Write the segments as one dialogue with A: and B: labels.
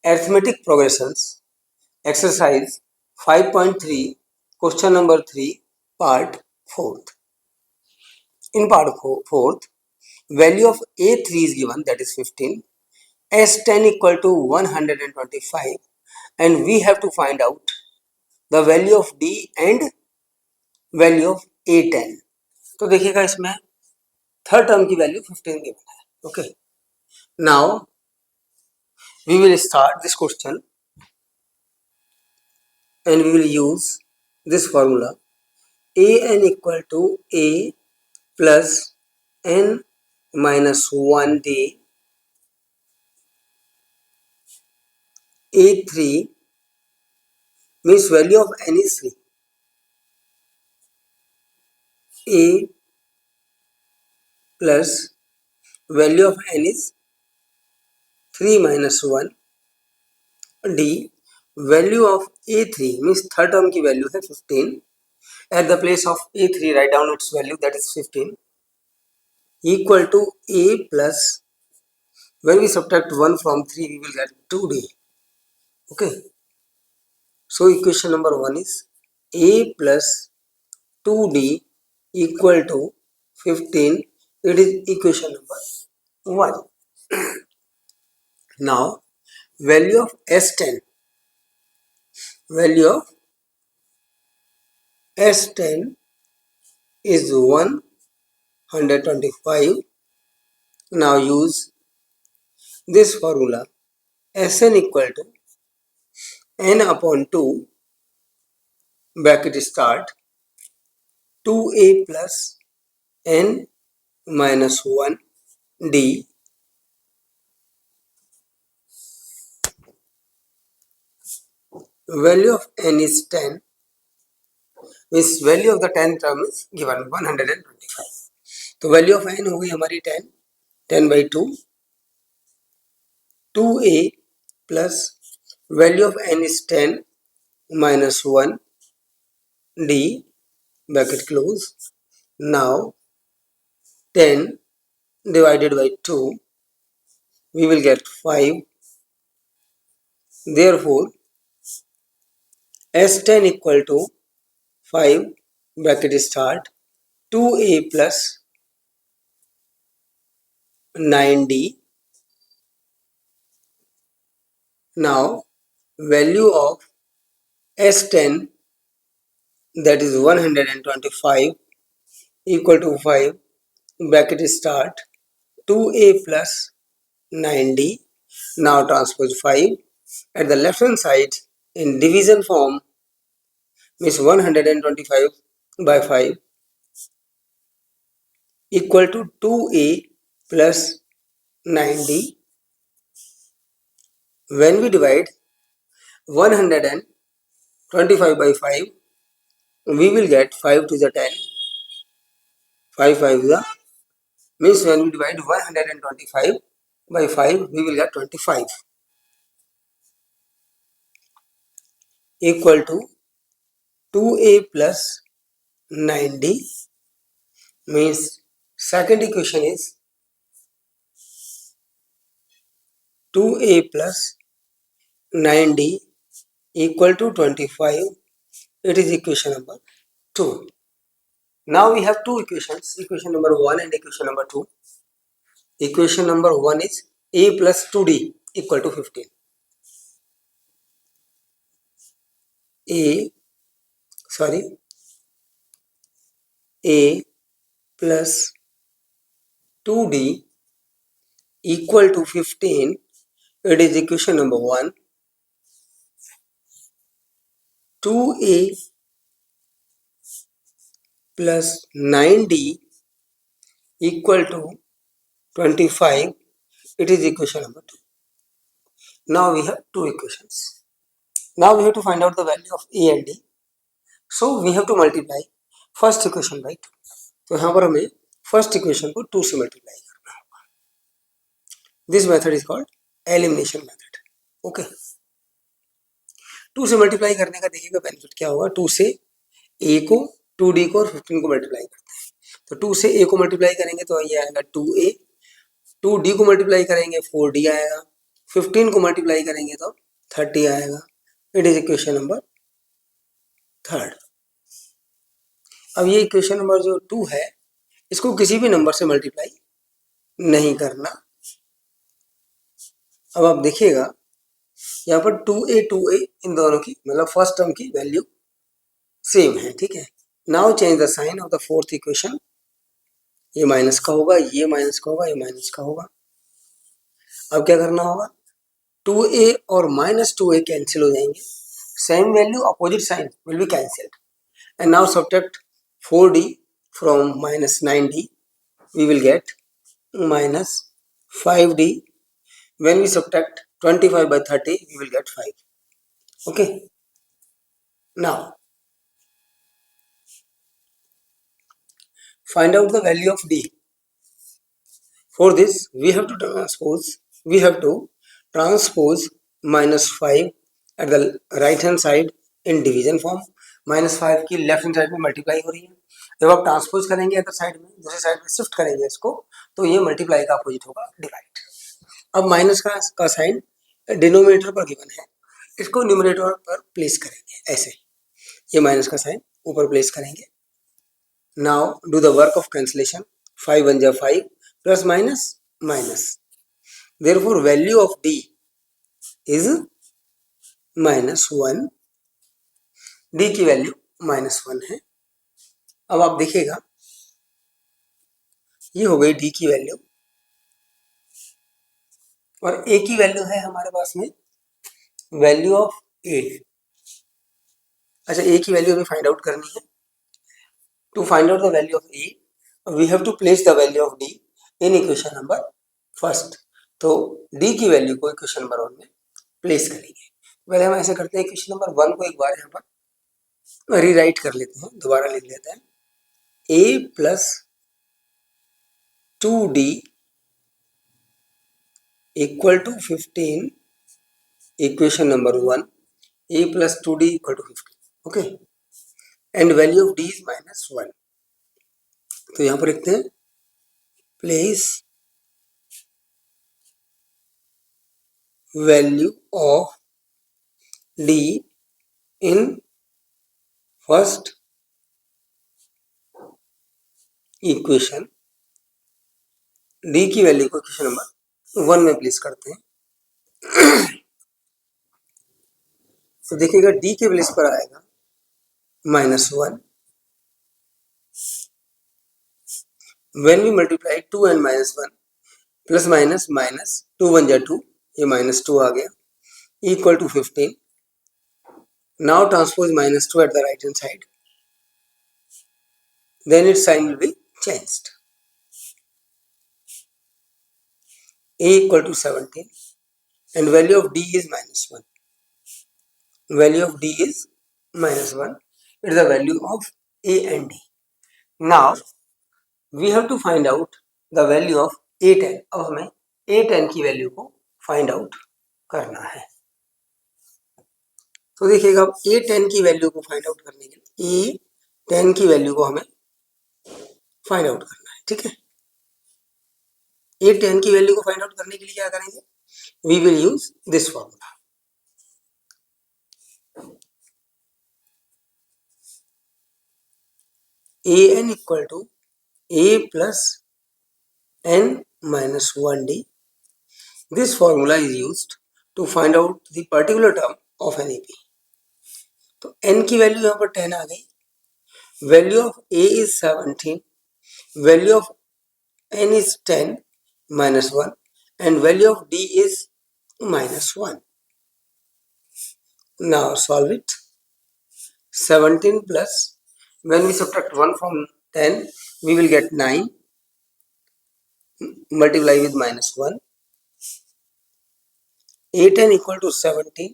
A: arithmetic progressions exercise 5.3 question number 3 part 4th. In part 4th, value of A3 is given, that is 15, S10 equal to 125, and we have to find out the value of D and value of A10. तो देखिएगा इसमें third term की value 15 given है. Okay, now we will start this question and we will use this formula an equal to a plus n minus 1d a3 means value of n is 3, a plus value of n is 3 minus 1 d value of a3 means third term की value है 15. At the place of a3 write down its value, that is 15, equal to a plus, when we subtract 1 from 3 we will get 2d. Okay, so equation number 1 is a plus 2d equal to 15. It is equation number 1. Now value of S10, value of S10 is 125. Now use this formula Sn equal to n upon 2 bracket start 2a plus n minus 1 d value of n is 10, means value of the 10th term is given 125. तो value of n हो गई हमारी 10, 10 by 2, 2a plus value of n is 10 minus 1 d bracket close. Now 10 divided by 2 we will get 5. Therefore S10 equal to 5 bracket start 2a plus 9d. Now value of S10, that is 125, equal to 5 bracket start 2a plus 9d. Now transpose 5 at the left hand side in division form, means 125 by 5 equal to 2a plus 9d. When we divide 125 by 5, we will get 5 to the 10, 5 5 the, means when we divide 125 by 5 we will get 25 equal to 2a plus 9d, means second equation is 2a plus 9d equal to 25. It is equation number 2. Now we have two equations, equation number 1 and equation number 2. Equation number 1 is a plus 2d equal to 15. A plus 2d equal to 15. It is equation number 1. 2a plus 9d equal to 25. It is equation number 2. Now we have two equations. Now we have to find out the value of a and d. So we have to multiply first equation by 2. तो यहाँ पर हमें first equation को 2 से multiply करना होगा. This method is called elimination method. Okay, 2 से multiply करने का देखिएगा बेनिफिट क्या होगा. 2 से a को, 2d को और 15 को मल्टीप्लाई करते हैं. तो 2 से a को मल्टीप्लाई करेंगे तो ये आएगा 2a, 2d को मल्टीप्लाई करेंगे 4d आएगा, 15 को मल्टीप्लाई करेंगे तो 30 आएगा। It is equation number third. अब ये इक्वेशन नंबर जो 2 है, इसको किसी भी नंबर से मल्टीप्लाई नहीं करना। अब आप देखिएगा यहाँ पर 2a इन दोनों की मतलब फर्स्ट टर्म की वैल्यू सेम है, ठीक है। Now change the sign of the fourth equation. ये माइनस का होगा, ये माइनस का होगा, ये माइनस का होगा। अब क्या करना होगा, 2a और -2a कैंसिल हो जाएंगे, same value opposite sign will be cancelled, and now subtract 4d from -9d, we will get -5d. When we subtract 25 by 30, we will get 5. Okay. Now find out the value of d. For this we have to transpose -5 at the right hand side in division form. -5 की left hand side में multiply हो रही है। जब आप transpose करेंगे other side में, दूसरी साइड में शिफ्ट करेंगे इसको, तो ये मल्टीप्लाई का अपोजिट होगा डिवाइड। अब माइनस का साइन डिनोमिनेटर पर गिवन है, इसको न्यूमरेटर पर प्लेस करेंगे ऐसे, ये माइनस का साइन ऊपर प्लेस करेंगे। Now do the work of cancellation, 5 1 जा 5 plus minus minus, therefore value of d is -1, d की वैल्यू -1 है। अब आप देखिएगा ये हो गई d की वैल्यू, और a की वैल्यू है हमारे पास में वैल्यू ऑफ a। अच्छा, a की वैल्यू हमें फाइंड आउट करनी है। To find out the value of a we have to place the value of d in equation number first. तो d की वैल्यू को इक्वेशन नंबर 1 में प्लेस करेंगे। पहले हम ऐसे करते हैं, इक्वेशन नंबर 1 को एक बार यहाँ पर रीराइट कर लेते हैं, दोबारा लिख लेते हैं, a plus 2d equal to 15, equation number 1, a plus 2d equal to 15, okay, and value of d is -1। तो यहां पर लिखते हैं place value of d in first equation. d की वैल्यू को इक्वेशन नंबर 1 में प्लेस करते हैं। तो देखिएगा d के प्लेस पर आएगा -1। when we multiply 2 and -1, plus minus minus 2 1 जा 2, ये -2 आ गया, equal to 15। Now transpose -2 at the right hand side, then its sign will be changed. a equal to 17 and value of d is -1. Value of d is -1. It is the value of a and d. Now we have to find out the value of a10. अब हमें a10 की value को find out करना है। तो देखिएगा अब a10 की वैल्यू को फाइंड आउट करने के लिए a10 की वैल्यू को हमें फाइंड आउट करना है, ठीक है। a10 की वैल्यू को फाइंड आउट करने के लिए क्या करेंगे, we will use this formula. an equal to a plus n minus 1d. This formula is used to find out the particular term of an AP. तो n की value यहाँ पर 10 आ गई, value of a is 17, value of n is 10 minus 1 and value of d is -1. Now solve it. 17 plus, when we subtract 1 from 10 we will get 9, multiply with -1, a10 equal to 17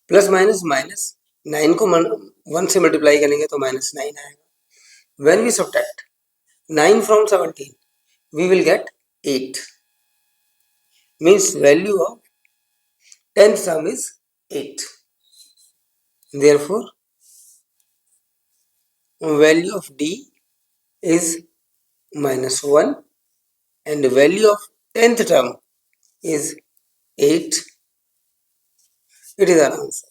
A: plus minus minus 9 को 1 से multiply करेंगे तो -9 आएगा। When we subtract 9 from 17 we will get 8, means value of 10th sum is 8. Therefore value of d is -1 and value of 10th term is 8. It is our answer.